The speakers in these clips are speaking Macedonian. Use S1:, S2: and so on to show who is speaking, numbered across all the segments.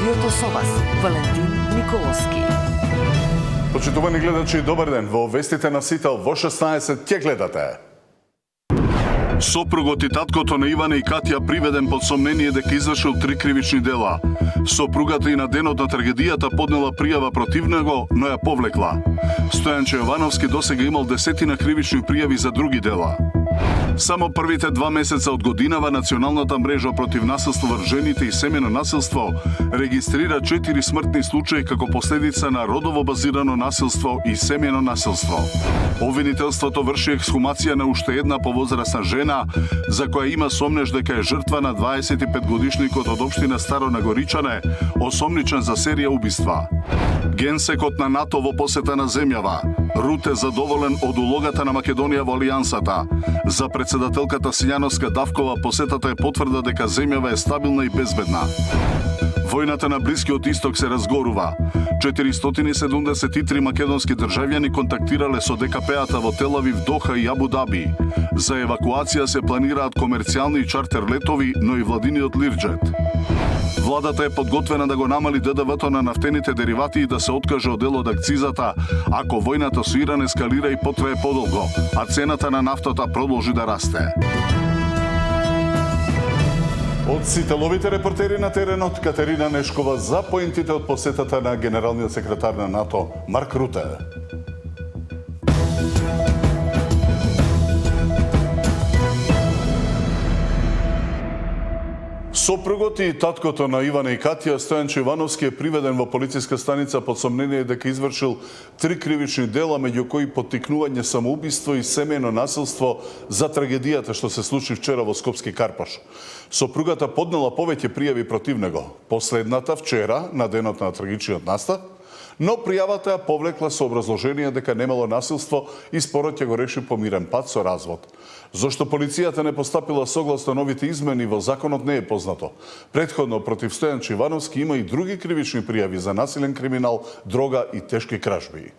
S1: студиото со вас, Валентин Николовски.
S2: Почитувани гледачи, добар ден. Во вестите на Сител во 16 ќе гледате.
S3: Сопругот и таткото на Ивана и Катја приведен под сомнение дека извршил 3 кривични дела. Сопругата и на денот на трагедијата поднела пријава против него, но ја повлекла. Стојанче Јовановски досега имал десетина кривични пријави за други дела. Само првите 2 месеца од годинава Националната мрежа против насилство врз жените и семејно насилство регистрира 4 смртни случаи како последица на родово базирано насилство и семејно насилство. Обвинителството врши ексхумација на уште една повозрасна жена, за која има сомнеж дека е жртва на 25-годишникот од општина Старо Нагоричане, осомничен за серија убиства. Генсекот на НАТО во посета на земјава. Руте задоволен од улогата на Македонија во алијансата. За председателката Силјановска Давкова посетата е потврда дека земјава е стабилна и безбедна. Војната на Блискиот Исток се разгорува. 473 македонски државјани контактирале со ДКП-ата во Тел Авив, Доха и Абу Даби. За евакуација се планираат комерцијални и чартер летови, но и владиниот Лирџет. Владата е подготвена да го намали ДДВ-то на нафтените деривати и да се откаже од дел од акцизата, ако војната со Иран ескалира и потрае подолго, а цената на нафтата продолжи да расте.
S2: Од Сителовите репортери на теренот, Катерина Нешкова за поентите од посетата на генералниот секретар на НАТО Марк Руте. Сопругот и таткото на Ивана и Катја, Стојанче Јовановски, е приведен во полициска станица под сомнение дека извршил 3 кривични дела, меѓу кои поттикнување самоубиство и семејно насилство за трагедијата што се случи вчера во Скопски Карпаш. Сопругата поднела повеќе пријави против него. Последната вчера, на денот на трагичниот настап, но пријавата ја повлекла со образложение дека немало насилство и спорот ќе го реши по мирен пат со развод. Зошто полицијата не постапила согласно новите измени во законот не е познато. Претходно против Стојанче Јовановски има и други кривични пријави за насилен криминал, дрога и тешки кражби.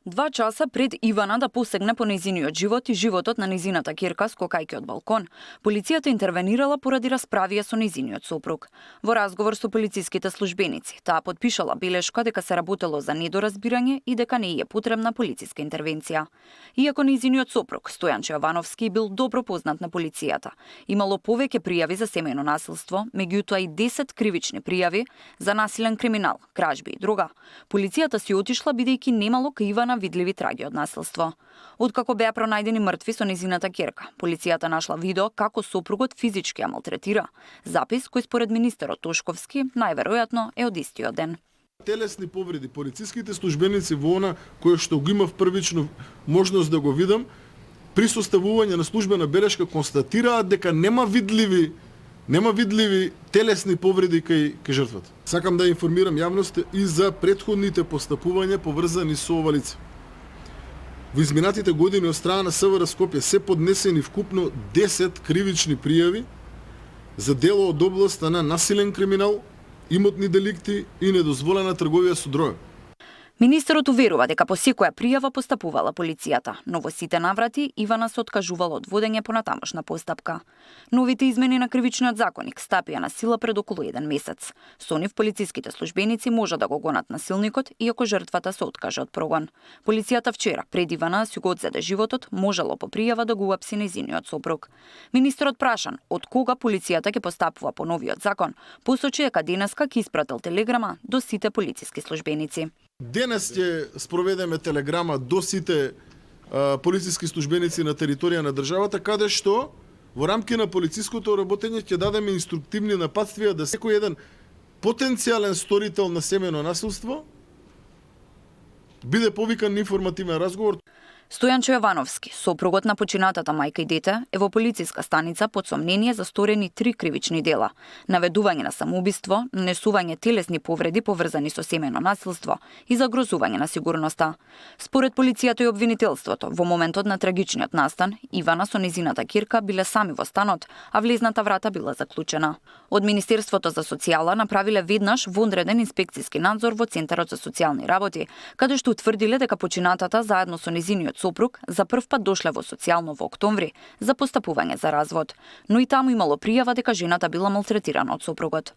S4: 2 часа пред Ивана да посегне по нејзиниот живот и животот на нејзината ќерка скокајќи од балкон, полицијата интервенирала поради расправија со нејзиниот сопруг. Во разговор со полициските службеници, таа потпишала белешка дека се работело за недоразбирање и дека не е потребна полициска интервенција. Иако нејзиниот сопруг, Стојанче Јовановски, бил добро познат на полицијата, имало повеќе пријави за семејно насилство, меѓутоа и 10 кривични пријави за насилен криминал, кражби и друга. Полицијата си отишла бидејќи немало кај Ивана видливи траги од насилство. Откако беа пронајдени мртви со нејзината ќерка, полицијата нашла видео како сопругот физички ја малтретира. Запис кој според министерот Тошковски најверојатно е од истиот ден.
S5: Телесни повреди, полициските службеници во она кој што го имав првично можност да го видам, при составување на службена белешка констатираат дека нема видливи телесни повреди кај жртвата. Сакам да информирам јавноста и за претходните постапувања поврзани со ова лице. Во изминатите години од страна на СВР Скопје се поднесени вкупно 10 кривични пријави за дело од областа на насилен криминал, имотни деликти и недозволена трговија со дрога.
S4: Министерот уверува дека по секоја пријава постапувала полицијата, но во сите наврати Ивана се откажувала од водење по натамошна постапка. Новите измени на кривичниот законник стапија на сила пред околу 1 месец. Со нив полициските службеници може да го гонат насилникот иако жртвата се откаже од прогон. Полицијата вчера пред Ивана си го одзеде животот, можело по пријава да го уапси нејзиниот сопруг. Министерот прашан од кога полицијата ќе постапува по новиот закон, посочи дека денеска ќе испратил телеграма до сите полициски службеници.
S5: Денес ќе спроведеме телеграма до сите полициски службеници на територија на државата, каде што во рамки на полициското работење ќе дадеме инструктивни напатствија да секој еден потенцијален сторител на семејно насилство биде повикан на информативен разговор.
S4: Стојанче Јовановски, сопругот на починатата мајка и дете, е во полициска станица под сомнение за сторени 3 кривични дела: наведување на самоубиство, нанесување телесни повреди поврзани со семејно насилство и загрозување на сигурноста. Според полицијата и обвинителството, во моментот на трагичниот настан, Ивана со нејзината ќерка биле сами во станот, а влезната врата била заклучена. Од Министерството за социјала направиле веднаш вонреден инспекциски надзор во Центарот за социјални работи, каде што утврдиле дека починатата заедно со нејзиниот сопруг за прв пат дошле во социјално во октомври за постапување за развод, но и таму имало пријава дека жената била малтретирана од сопругот.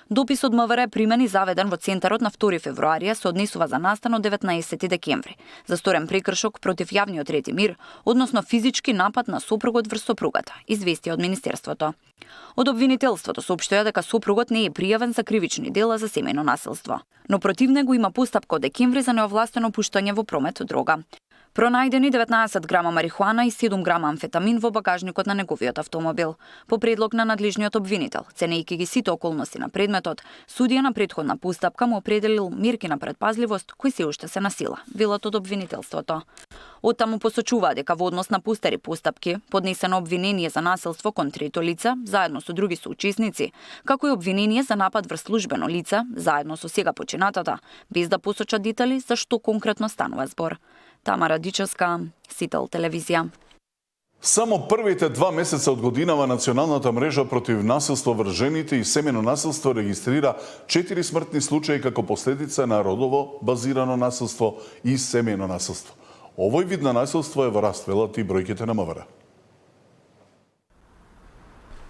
S4: Допис од МВР примени заведен во центарот на 2 февруарија се однесува за настан од 19 декември за сторен прекршок против јавниот ред и мир, односно физички напад на сопругот врз сопругата, извести од Министерството. Од обвинителството соопштува дека сопругот не е пријавен за кривични дела за семејно насилство, но против него има постапка од декември за неовластено пуштање во промет дрога. Пронајдени 19 грама марихуана и 7 грама амфетамин во багажникот на неговиот автомобил. По предлог на надлежниот обвинител, ценејќи ги сите околности на предметот, судија на претходна постапка му определил мерки на предпазливост кои се уште се на сила, велат од обвинителството. Оттаму посочува дека во однос на постари постапки поднесено обвинение за насилство кон трето лице, заедно со други соучесници, како и обвинение за напад врз службено лице, заедно со сега починатата, без да посочат детали за што конкретно станува збор. Тамара Дичевска, Сител телевизија.
S2: Само првите 2 месеца од годинава Националната мрежа против насилство врз жените и семејно насилство регистрира 4 смртни случаи како последица на родово базирано насилство и семејно насилство. Овој вид на насилство е во раст, велат и бројките на МВР.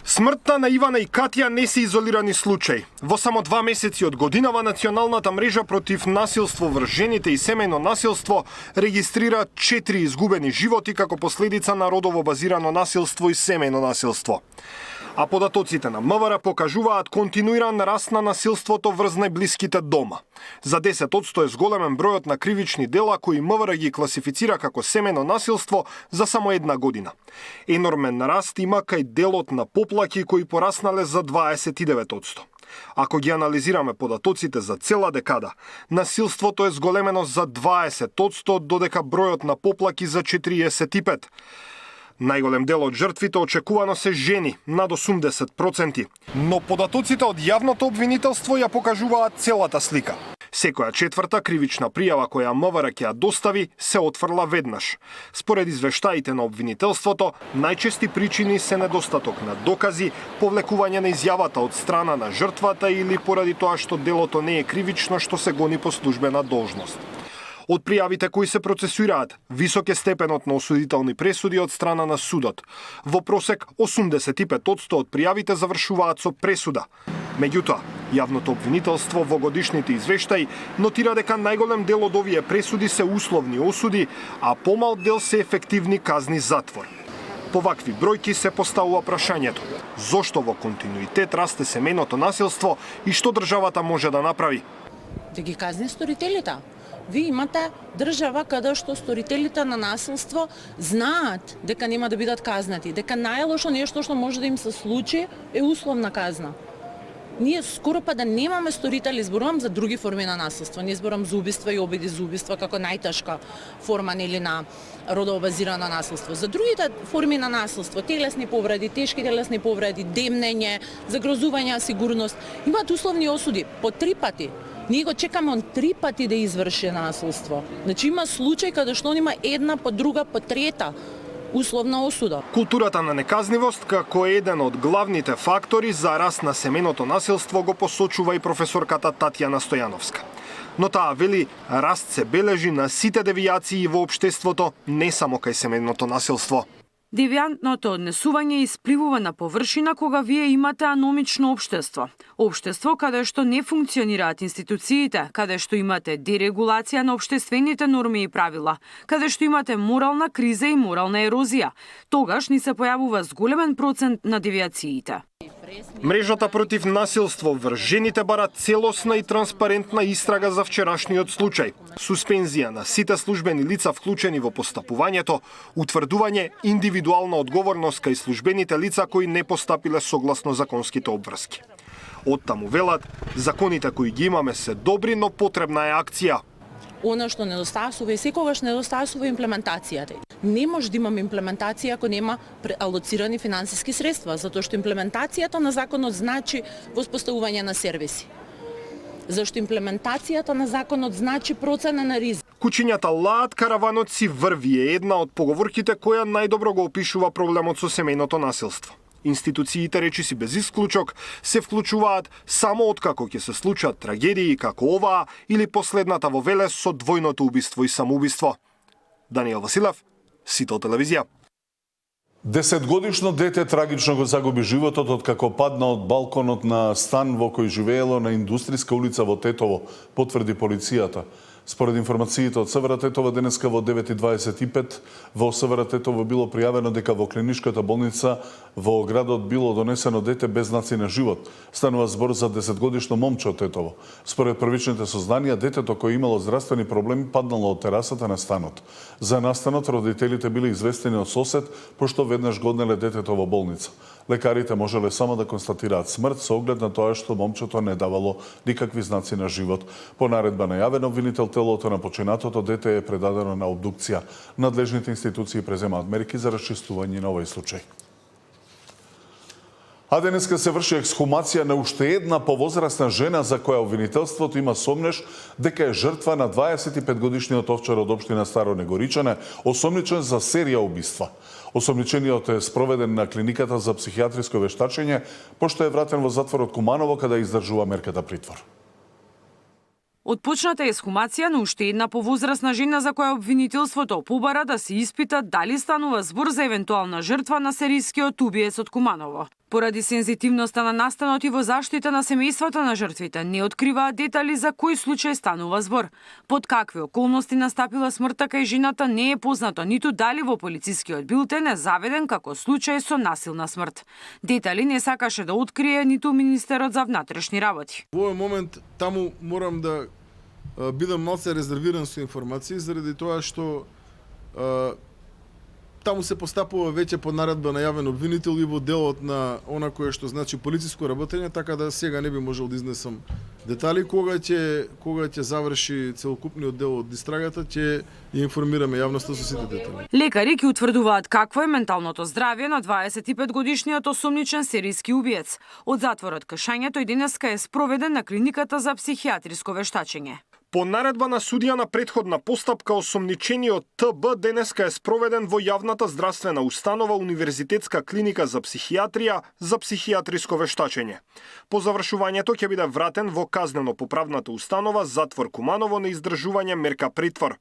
S6: Смртта на Ивана и Катја не се изолирани случаи. Во само 2 месеци од годинава Националната мрежа против насилство врз жените и семејно насилство регистрира 4 изгубени животи како последица на родово базирано насилство и семејно насилство. А податоците на МВР покажуваат континуиран раст на насилството врз најблиските дома. За 10% е зголемен бројот на кривични дела кои МВР ги класифицира како семејно насилство за само една година. Енормен раст има кај делот на поплаки кои пораснале за 29%. Ако ги анализираме податоците за цела декада, насилството е зголемено за 20%, додека бројот на поплаки за 45%. Најголем дел од жртвите очекувано се жени, над 80%. Но податоците од јавното обвинителство ја покажуваат целата слика. Секоја четврта кривична пријава која МВР ќе ја достави се отфрла веднаш. Според извештаите на обвинителството, најчести причини се недостаток на докази, повлекување на изјавата од страна на жртвата или поради тоа што делото не е кривично што се гони по службена должност. Од пријавите кои се процесуираат, висок е степенот на осудителни пресуди од страна на судот. Во просек 85% од пријавите завршуваат со пресуда. Меѓутоа, јавното обвинителство во годишните извештаи нотира дека најголем дел од овие пресуди се условни осуди, а помал дел се ефективни казни затвор. По вакви бројки се поставува прашањето: зошто во континуитет расте семејното насилство и што државата може да направи?
S7: Да ги казни сторителите. Ви имате држава каде што сторителите на насилство знаат дека нема да бидат казнати, дека најлошо нешто што може да им се случи е условна казна. Ние скоро па да немаме сторители, зборувам за други форми на насилство, не зборувам за убиства и обиди за убиства како најтешка форма нели на родово базирано насилство. За другите форми на насилство, телесни повреди, тешки телесни повреди, демнење, загрозување на сигурност, имаат условни осуди по 3 пати. Ние го чекаме он 3 пати да изврши насилство. Значи има случај каде што он има една по друга по трета условна осуда.
S6: Културата на неказнивост како еден од главните фактори за раст на семејното насилство го посочува и професорката Татјана Стојановска. Но таа вели, раст се бележи на сите девијации во општеството, не само кај семејното насилство.
S8: Девијантното однесување испливува на површина кога вие имате аномично општество. Општество каде што не функционираат институциите, каде што имате дерегулација на општествените норми и правила, каде што имате морална криза и морална ерозија. Тогаш ни се појавува зголемен процент на девијациите.
S6: Мрежата против насилство врз жените бара целосна и транспарентна истрага за вчерашниот случај, суспензија на сите службени лица вклучени во постапувањето, утврдување индивидуална одговорност кај службените лица кои не постапиле согласно законските обврски. Оттаму велат, законите кои ги имаме се добри, но потребна е акција.
S7: Она што недостасува и секогаш недостасува имплементацијата. Не може да имаме имплементација ако нема алоцирани финансиски средства, затоа што имплементацијата на законот значи воспоставување на сервиси. Зашто имплементацијата на законот значи процена на ризик.
S6: Кучињата лаат, караванот си врви е една од поговорките која најдобро го опишува проблемот со семејното насилство. Институциите, речиси без исклучок, се вклучуваат само откако ќе се случат трагедии како оваа или последната во Велес со двојното убиство и самоубиство. Даниел Василев, Сител телевизија.
S2: 10-годишно дете трагично го загуби животот откако падна од балконот на стан во кој живеело на Индустријска улица во Тетово, потврди полицијата. Според информациите од СВР Тетово, денеска во 9:25 во СВР Тетово било пријавено дека во клиничката болница во градот било донесено дете без знаци на живот. Станува збор за 10-годишно момче од Тетово. Според првичните сознанија, детето кој имало здравствени проблеми паднало од терасата на станот. За настанот родителите биле известени од сосед, пошто веднаш го однеле детето во болница. Лекарите можеле само да констатираат смрт со оглед на тоа што момчето не давало никакви знаци на живот. По наредба на јавен обвинител, телото на починатото дете е предадено на обдукција. Надлежните институции преземаат мерки за расчистување на овој случај. А денеска се врши ексхумација на уште една повозрасна жена за која обвинителството има сомнеш дека е жртва на 25-годишниот овчар од општина Старо Негоричане, осомничен за серија убиства. Осомничениот е спроведен на клиниката за психијатриско вештачење, пошто е вратен во затворот Куманово каде издржува мерката притвор.
S8: Отпочната е ексхумација на уште една повозрасна жена за која обвинителството побара да се испита дали станува збор за евентуална жртва на серискиот убиец од Куманово. Поради сензитивноста на настанот и во заштита на семејствата на жртвите, не откриваат детали за кој случај станува збор. Под какви околности настапила смртта кај жената не е познато, ниту дали во полицискиот билтен е заведен како случај со насилна смрт. Детали не сакаше да открие ниту Министерот за внатрешни работи.
S5: Во овој момент таму морам да бидам малце резервиран со информации, заради тоа што таму се постапува веќе по наредба на јавен обвинител и во делот на она кое што значи полициско работење, така да сега не би можел да изнесам детали. Кога ќе заврши целокупниот дел од истрагата, ќе ја информираме јавноста со сите детали.
S8: Лекари ќе утврдуваат какво е менталното здравје на 25-годишниот осомничен серијски убиец. Од затворот Кашање тој денеска е спроведен на клиниката за психијатриско вештачење.
S6: По наредба на судија на претходна постапка, осомничениот ТБ денеска е спроведен во јавната здравствена установа Универзитетска клиника за психијатрија за психијатриско вештачење. По завршувањето ќе биде вратен во казнено-поправната установа Затвор Куманово на издржување мерка притвор.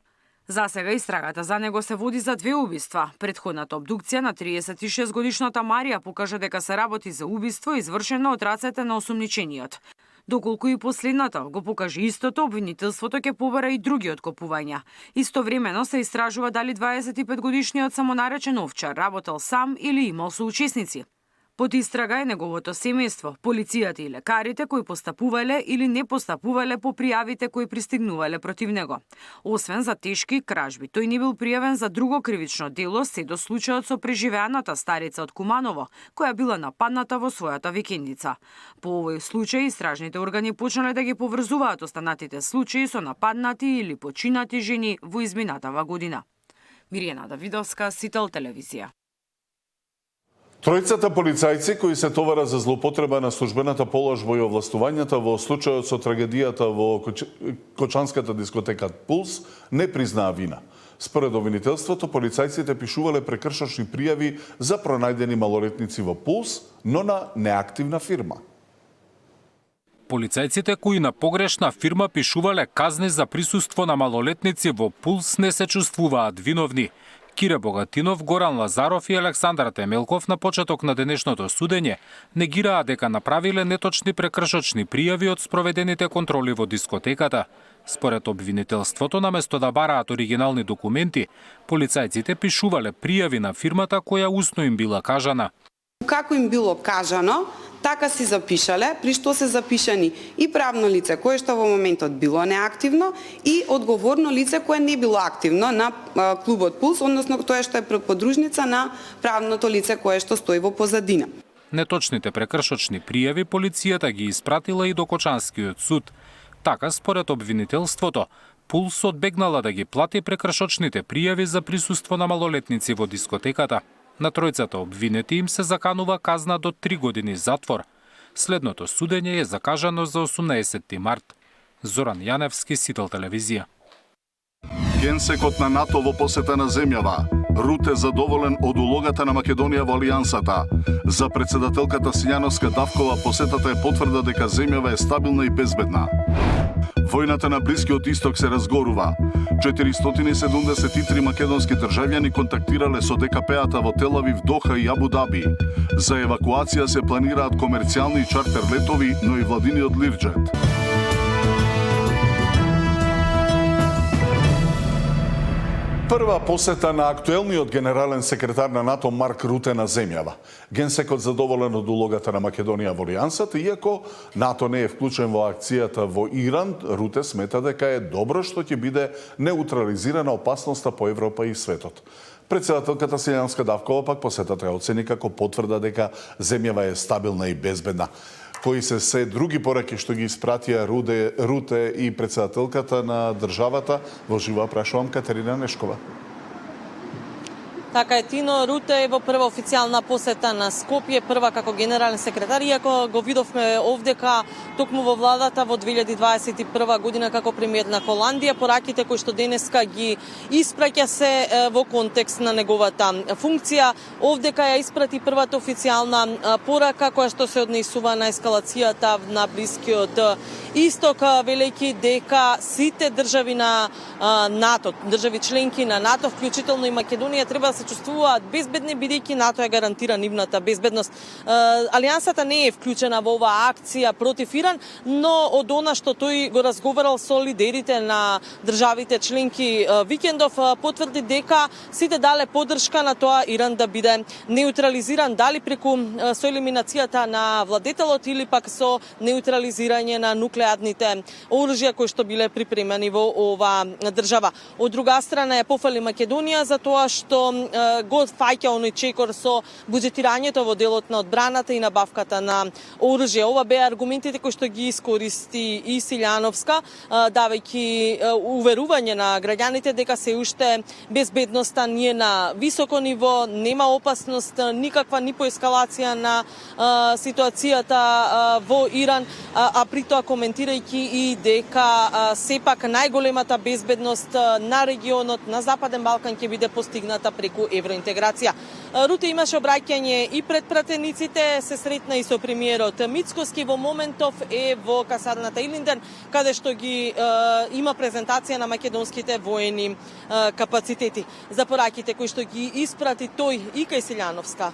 S8: За сега истрагата за него се води за 2 убиства. Претходната обдукција на 36-годишната Марија покажа дека се работи за убиство извршено од рацете на осомничениот. Доколку и последната го покаже истото, обвинителството ќе побара и други откопувања. Истовремено се истражува дали 25-годишниот самонаречен овчар работел сам или имал соучесници. Под истрага е неговото семејство, полицијата и лекарите кои постапувале или не постапувале по пријавите кои пристигнувале против него. Освен за тешки кражби, тој не бил пријавен за друго кривично дело се до случајот со преживеаната старица од Куманово, која била нападната во својата викендица. По овој случај истражните органи почнале да ги поврзуваат останатите случаи со нападнати или починати жени во изминатава година. Миријана Давидовска, Сител телевизија.
S2: Тројцата полицајци кои се товара за злоупотреба на службената положба и овластувањата во случајот со трагедијата во кочанската дискотека Пулс не признаа вина. Според обвинителството, полицајците пишувале прекршочни пријави за пронајдени малолетници во Пулс, но на неактивна фирма.
S9: Полицајците кои на погрешна фирма пишувале казни за присуство на малолетници во Пулс не се чувствуваат виновни. Кире Богатинов, Горан Лазаров и Александар Темелков на почеток на денешното судење негираа дека направиле неточни прекршочни пријави од спроведените контроли во дискотеката. Според обвинителството, наместо да бараат оригинални документи, полицајците пишувале пријави на фирмата која усно им била кажана.
S10: Како им било кажано, така си запишале, при што се запишани и правно лице кое што во моментот било неактивно и одговорно лице кое не било активно на клубот Пулс, односно тоа што е подружница на правното лице кое што стои во позадина.
S9: Неточните прекршочни пријави полицијата ги испратила и до Кочанскиот суд. Така, според обвинителството, Пулс одбегнала да ги плати прекршочните пријави за присуство на малолетници во дискотеката. На тројцата обвинети им се заканува казна до 3 години затвор. Следното судење е закажано за 18 март. Зоран Јаневски, Сител телевизија.
S3: Генсекот на НАТО во посета на земјава. Рут е задоволен од улогата на Македонија во Алијансата. За председателката Сињановска Давкова посетата е потврда дека земјава е стабилна и безбедна. Војната на Блискиот Исток се разгорува. 473 македонски државјани контактирале со ДКП-ата во Тел Авив, Доха и Абу Даби. За евакуација се планираат комерцијални и чартер летови, но и владиниот Лирџет.
S2: Прва посета на актуелниот генерален секретар на НАТО Марк Руте на земјава. Генсекот задоволен од улогата на Македонија во алијансата, иако НАТО не е вклучен во акцијата во Иран, Руте смета дека е добро што ќе биде неутрализирана опасноста по Европа и светот. Председателката Силјановска Давкова пак посетата ја оцени како потврда дека земјава е стабилна и безбедна. Кои се други пораки што ги испратија Руте и председателката на државата, во живо прашувам Катерина Нешкова.
S11: Така е, Тино. Руте е во прва официјална посета на Скопје, прва како генерален секретар, иако го видовме овдека токму во владата во 2021 година како премиер на Холандија. Пораките кои што денеска ги испраќа се во контекст на неговата функција. Овдека ја испрати првата официјална порака која што се однесува на ескалацијата на Блискиот Исток, велејќи дека сите држави на НАТО, држави членки на НАТО, вклучително и Македонија, треба да се чувствуваат безбедни, бидејќи НАТО ја гарантира нивната безбедност. Алијансата не е вклучена во оваа акција против Иран, но од она што тој го разговарал со лидерите на државите членки викендов, потврди дека сите дале поддршка на тоа Иран да биде неутрализиран, дали преку со елиминацијата на владетелот или пак со неутрализирање на нуклеарните оружја кои што биле припремени во оваа држава. Од друга страна ја пофали Македонија за тоа што го фаќа оној чекор со буџетирањето во делот на одбраната и набавката на оружје. Ова беа аргументите кои што ги искористи и Силјановска, давајќи уверување на граѓаните дека се уште безбедноста не е на високо ниво, нема опасност никаква ни по ескалација на ситуацијата во Иран, а при тоа коментирајќи и дека сепак најголемата безбедност на регионот, на Западен Балкан ќе биде постигната преку евроинтеграција. Руте имаше обраќање и пред пратениците, се сретна и со премиерот Мицкоски, во моментов е во касарната Илинден, каде што ги има презентација на македонските воени капацитети. За пораките кои што ги испрати тој и кај Силјановска,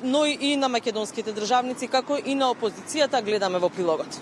S11: но и на македонските државници, како и на опозицијата, гледаме во прилогот.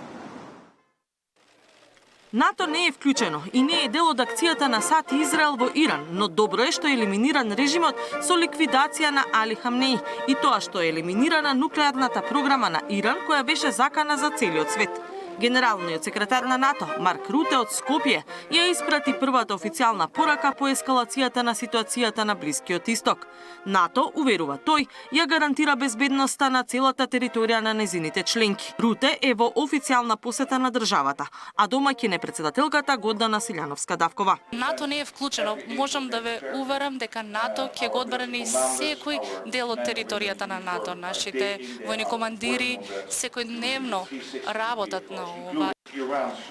S11: НАТО не е вклучено и не е дел од акцијата на САД и Израел во Иран, но добро е што е елиминиран режимот со ликвидација на Али Хамнеи и тоа што е елиминирана нуклеарната програма на Иран, која беше закана за целиот свет. Генералниот секретар на НАТО, Марк Руте од Скопје, ја испрати првата официјална порака по ескалацијата на ситуацијата на Блискиот Исток. НАТО, уверува тој, ја гарантира безбедноста на целата територија на незините членки. Руте е во официјална посета на државата, а домаќин е председателката Гордана Силјановска Давкова.
S12: НАТО не е вклучено. Можам да ве уверам дека НАТО ќе го одбрани секој дел од територијата на НАТО. Нашите војни командири секојдневно работат на ова,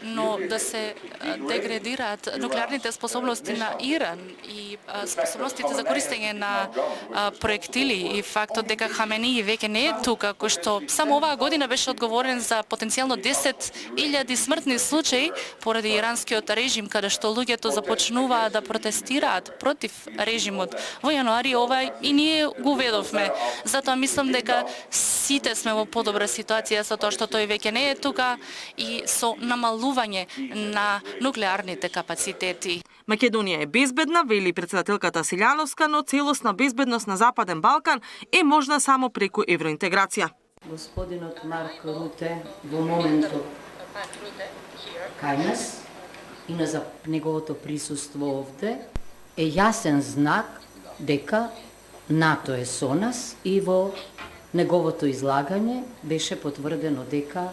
S12: но да се деградираат нуклеарните способности на Иран и способностите за користење на проектили и фактот дека Хаменеи веќе не е тука, кој што само оваа година беше одговорен за потенцијално 10.000 смртни случаи поради иранскиот режим, каде што луѓето започнуваат да протестираат против режимот. Во јануари ова и ние го уведовме. Затоа мислам дека сите сме во подобра ситуација со тоа што тој веќе не е тука и со намалување на нуклеарните капацитети.
S11: Македонија е безбедна, вели председателката Силјановска, но целосна безбедност на Западен Балкан е можна само преку евроинтеграција.
S13: Господинот Марк Руте во моментот кај нас и на неговото присуство овде е јасен знак дека НАТО е со нас и во неговото излагање беше потврдено дека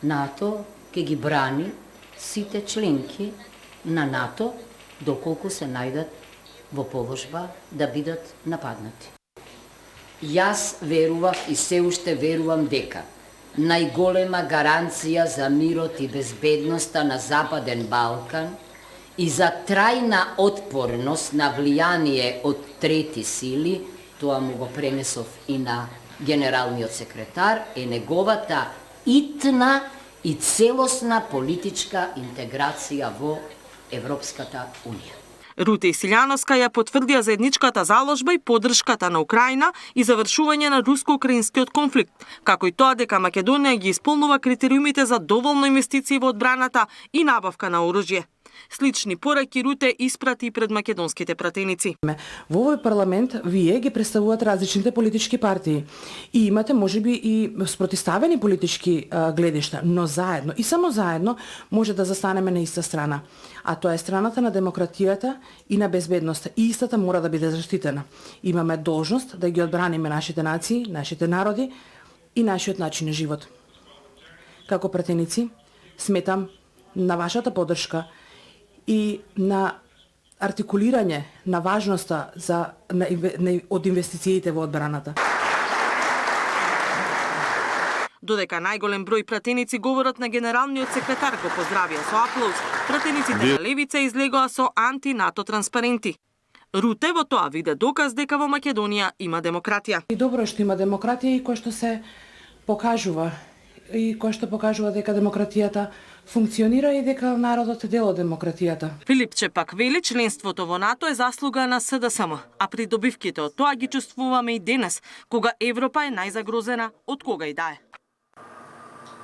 S13: НАТО ќе ги брани сите членки на НАТО доколку се најдат во положба да бидат нападнати. Јас верував и се уште верувам дека најголема гаранција за мирот и безбедноста на Западен Балкан и за трајна отпорност на влијание од трети сили, тоа му го пренесов и на генералниот секретар, е неговата итна и целосна политичка интеграција во Европската Унија.
S11: Руте и Силјановска ја потврдија заедничката заложба и поддршката на Украина и завршување на руско-украинскиот конфликт, како и тоа дека Македонија ги исполнува критериумите за доволно инвестиции во одбраната и набавка на оружје. Слични пораки Руте испрати и пред македонските пратеници.
S14: Во овој парламент вие ги представувате различните политички партии и имате можеби и спротивставени политички гледишта, но заедно и само заедно може да застанеме на иста страна. А тоа е страната на демократијата и на безбедноста. И истата мора да биде заштитена. Имаме должност да ги одбраниме нашите нации, нашите народи и нашиот начин на живот. Како пратеници, сметам на вашата поддршка и на артикулирање на важноста од инвестициите во одбраната.
S11: Додека најголем број пратеници говорат на генералниот секретар го поздравија со аплауз, пратениците на левица излегоа со анти-НАТО транспаренти. Руте во тоа виде доказ дека во Македонија има демократија.
S14: И добро е што има демократија и кој што се покажува и кој што покажува дека демократијата функционира и дека народот е дел од демократијата.
S11: Филипче пак вели членството во НАТО е заслуга на СДСМ, а придобивките од тоа ги чувствуваме и денес, кога Европа е најзагрозена од кога и да е.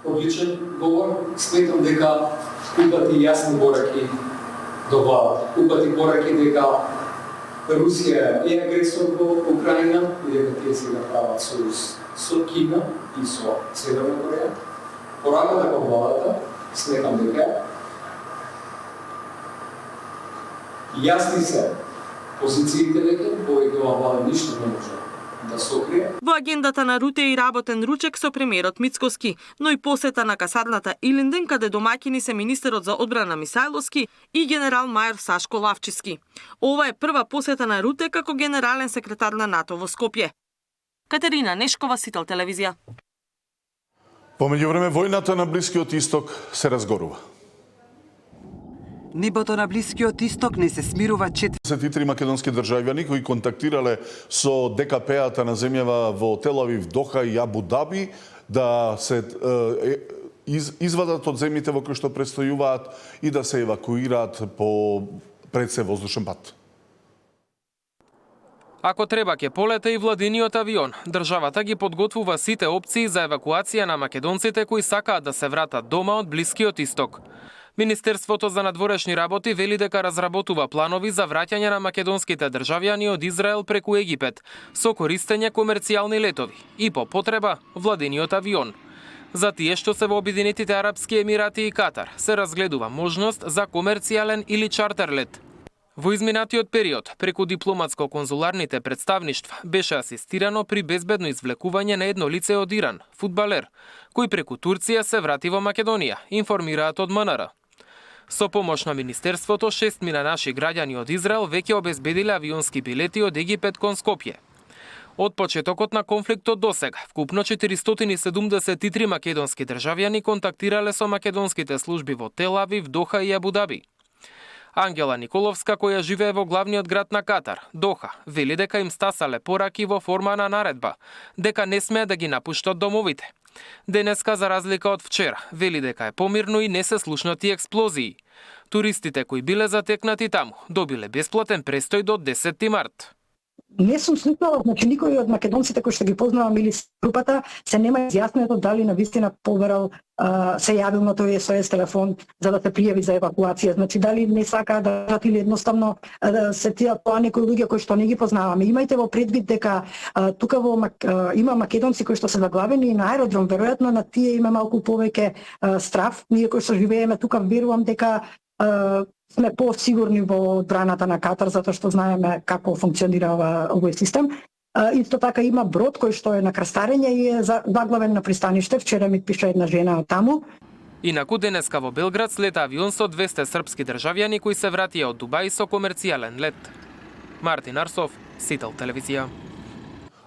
S15: Одличен говор, сметам дека упати јасни пораки до владата. Упати пораки дека Русија е агресор во Украина и дека тие се направат сојуз со Кина и со Северна Кореја. Пораката кон владата, сметам дека јасни се позициите дека повеќе ова влада ништо не може да сокрие.
S11: Во агендата на Руте и работен ручек со премиерот Мицкоски, но и посета на касарната Илинден, каде домаќини се министерот за одбрана Мисајловски и генерал мајор Сашко Лавчевски. Ова е прва посета на Руте како генерален секретар на НАТО во Скопје. Катерина Нешкова, Сител телевизија.
S2: Помеѓу време, војната на Блискиот Исток се разгорува.
S1: Небото на Блискиот Исток не се смирува
S2: 43 македонски државјани кои контактирале со ДКП-ата на земјава во Тел Авив, Доха и Абу Даби да се извадат од земјите во кои што престојуваат и да се евакуираат пред се воздушен пат.
S16: Ако треба ќе полета и владиниот авион, државата ги подготвува сите опции за евакуација на македонците кои сакаат да се вратат дома од Блискиот Исток. Министерството за надворешни работи вели дека разработува планови за враќање на македонските државјани од Израел преку Египет со користење комерцијални летови и по потреба владиниот авион. За тие што се во Обединетите Арапски Емирати и Катар се разгледува можност за комерцијален или чартер лет. Во изминатиот период, преку дипломатско-конзуларните представништва, беше асистирано при безбедно извлекување на едно лице од Иран, фудбалер, кој преку Турција се врати во Македонија, информираат од МНР. Со помош на Министерството, 6.000 наши граѓани од Израел веќе обезбедиле авионски билети од Египет кон Скопје. Од почетокот на конфликтот досега, вкупно 473 македонски државјани контактирале со македонските служби во Тел Авив, Доха и Абу Даби. Ангела Николовска, која живее во главниот град на Катар, Доха, вели дека им стасале пораки во форма на наредба, дека не смее да ги напуштат домовите. Денеска, за разлика од вчера, вели дека е помирно и не се слушнати експлозии. Туристите кои биле затекнати таму, добиле бесплатен престој до 10 март.
S17: Не сум слушнала, значи никој од македонците кои што ги познавам или групата се нема изјаснето дали навистина побарал се јавил на тој СОС телефон за да се пријави за евакуација. Значи дали не сака да дадат или едноставно се тие тоа некои луѓе кои што не ги познаваме. Имајте во предвид дека тука има македонци кои што се заглавени на аеродром, веројатно на тие има малку повеќе страв. Ние кои што живееме тука верувам дека сме посигурни во одбраната на Катар, затоа што знаеме како функционира овој систем. Исто така има брод кој што е на крстарење и е заглавен на пристаниште. Вчера ми пиша една жена од таму.
S16: Инаку денеска во Белград слета авион со 200 српски државјани кои се вратија од Дубај со комерцијален лет. Мартин Арсов, Сител телевизија.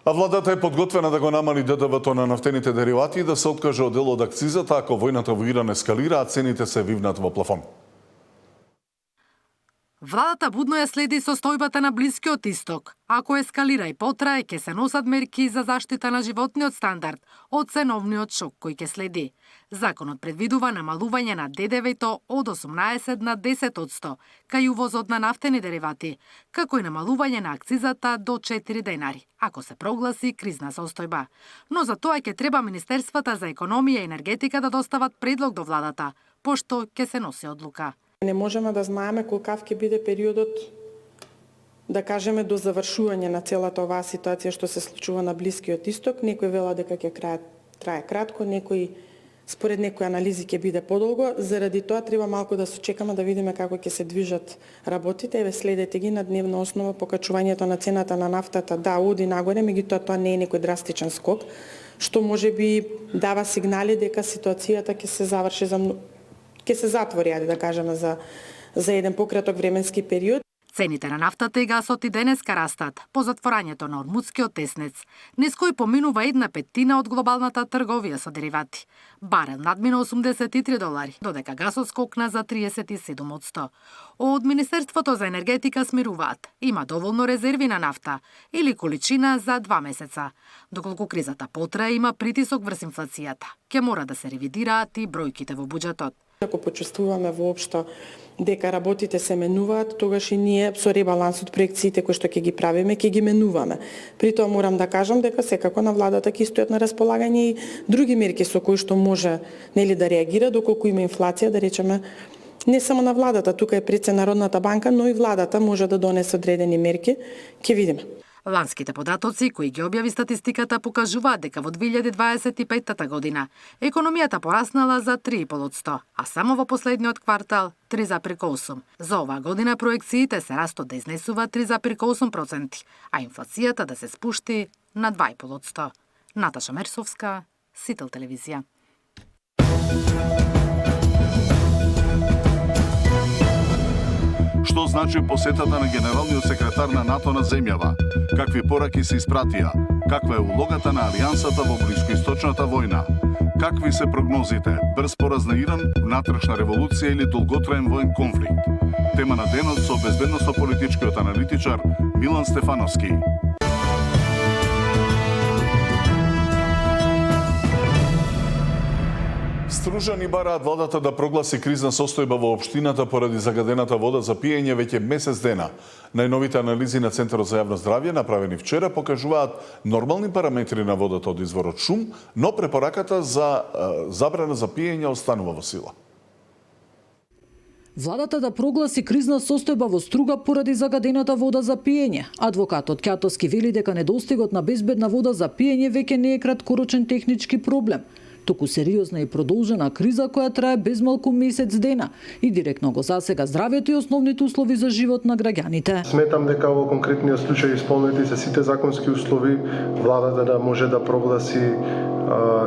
S2: А владата е подготвена да го намали ДДВ-то на нафтените деривати и да се откаже од дел од акцизата ако војната во Иран ескалира, а цените се вивнат во плафон.
S18: Владата будно ја следи состојбата на Блискиот Исток. Ако ескалира и потрае, ќе се носат мерки за заштита на животниот стандард од ценовниот шок кој ќе следи. Законот предвидува намалување на ДДВ-то од 18 на 10%, кај увозот на нафтени деривати, како и намалување на акцизата до 4 денари, ако се прогласи кризна состојба. Но за тоа ќе треба Министерствата за економија и енергетика да достават предлог до владата, пошто ќе се носи одлука.
S19: Не можеме да знаеме колкав ќе биде периодот, да кажеме, до завршување на целата оваа ситуација што се случува на Блискиот Исток. Некои велат дека ќе трае кратко, некои според некои анализи ќе биде подолго. Заради тоа треба малку да се чекаме да видиме како ќе се движат работите. Еве следете ги на дневна основа покачувањето на цената на нафтата. Да, оди нагоре, меѓутоа тоа не е некој драстичен скок, што можеби дава сигнали дека ситуацијата ќе се заврши ќе се затвори, да кажеме, за еден пократок временски период.
S18: Цените на нафтата и гасот и денеска растат по затворањето на Ормудскиот теснец. Низ кој поминува 1/5 од глобалната трговија со деривати. Барел надмина $83, додека гасот скокна за 37%. Од Министерството за енергетика смируваат, има доволно резерви на нафта или количина за 2 месеца. Доколку кризата потрае, има притисок врз инфлацијата. Ќе мора да се ревидираат и бројките во буџетот.
S19: Ако почувствуваме воопшто дека работите се менуваат, тогаш и ние со ребалансот проекциите кои што ќе ги правиме, ќе ги менуваме. При тоа морам да кажам дека секако на владата ќе стојат на располагање и други мерки со кои што може да реагира доколку има инфлација, да речеме, не само на владата, тука е пред се Народната банка, но и владата може да донесе одредени мерки, ќе видиме.
S18: Ланските податоци кои ги објави статистиката покажуваат дека во 2025 година економијата пораснала за 3,5%, а само во последниот квартал 3,8%. За оваа година проекциите се растот да изнесува 3,8%, а инфлацијата да се спушти на 2,5%. Наташа Мерсовска, Сител телевизија.
S3: Што значи посетата на генералниот секретар на НАТО на земјава? Какви пораки се испратија? Каква е улогата на Алијансата во блискоисточната војна? Какви се прогнозите? Брз пораз на Иран, внатрешна револуција или долготраен воен конфликт? Тема на денот со безбедносно-политичкиот аналитичар Милан Стефановски.
S2: Стружани бараат владата да прогласи кризна состојба во општината поради загадената вода за пиење веќе месец дена. Најновите анализи на Центарот за јавно здравје, направени вчера, покажуваат нормални параметри на водата од изворот шум, но препораката за забрана за пиење останува во сила.
S20: Владата да прогласи кризна состојба во Струга поради загадената вода за пиење. Адвокатот Ќатовски вели дека недостигот на безбедна вода за пиење веќе не е краткорочен технички проблем, туку сериозна и продолжена криза која трае безмалку месец дена и директно го засега здравјето и основните услови за живот на граѓаните.
S21: Сметам дека во конкретниот случај исполнети се сите законски услови владата да може да прогласи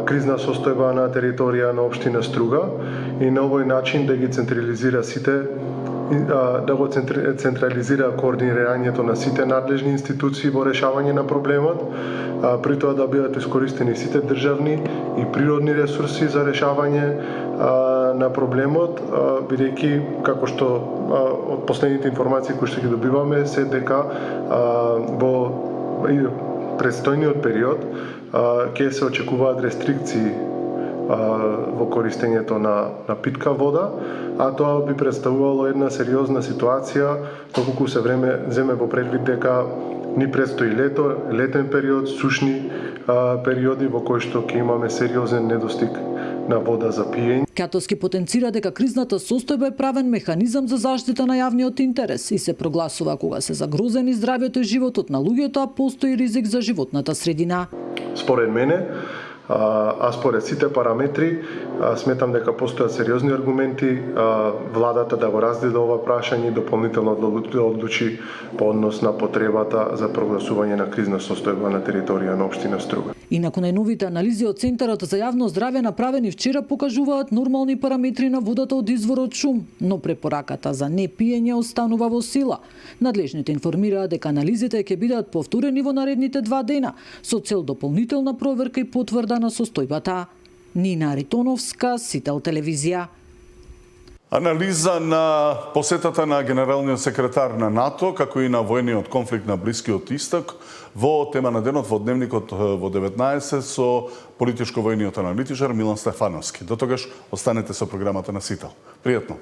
S21: кризна состојба на територија на општина Струга и на овој начин да ги централизира сите да го централизира координирањето на сите надлежни институции во решавање на проблемот, при тоа да бидат искористени сите државни и природни ресурси за решавање на проблемот, бидејќи како што од последните информации кои што ги добиваме се дека во предстојниот период ќе се очекуваат рестрикции во користењето на питка вода, а тоа би представувало една сериозна ситуација доколку се земе во предвид дека ни предстои летен период, сушни периоди во кои што ќе имаме сериозен недостиг на вода за пиење.
S20: Ќатовски потенцира дека кризната состојба е правен механизам за заштита на јавниот интерес и се прогласува кога се загрозени здравјето и животот на луѓето, а постои ризик за животната средина.
S21: Според мене, а според сите параметри, сметам дека постојат сериозни аргументи владата да го разгледа ова прашање и дополнително да одлучи по однос на потребата за прогласување на кризна состојба на територија на општина Струга.
S20: Инаку најновите анализи од Центарот за јавно здравје направени вчера покажуваат нормални параметри на водата од изворот шум, но препораката за не пиење останува во сила. Надлежните информираат дека анализите ќе бидат повторени во наредните 2 дена со цел дополнителна проверка и потврда на состојбата. Нина Ритоновска, Сител телевизија.
S2: Анализа на посетата на генералниот секретар на НАТО, како и на војниот конфликт на Блискиот Исток, во тема на денот во Дневникот во 19 со политичко-војниот аналитичар Милан Стефановски. До тогаш останете со програмата на Сител. Пријатно!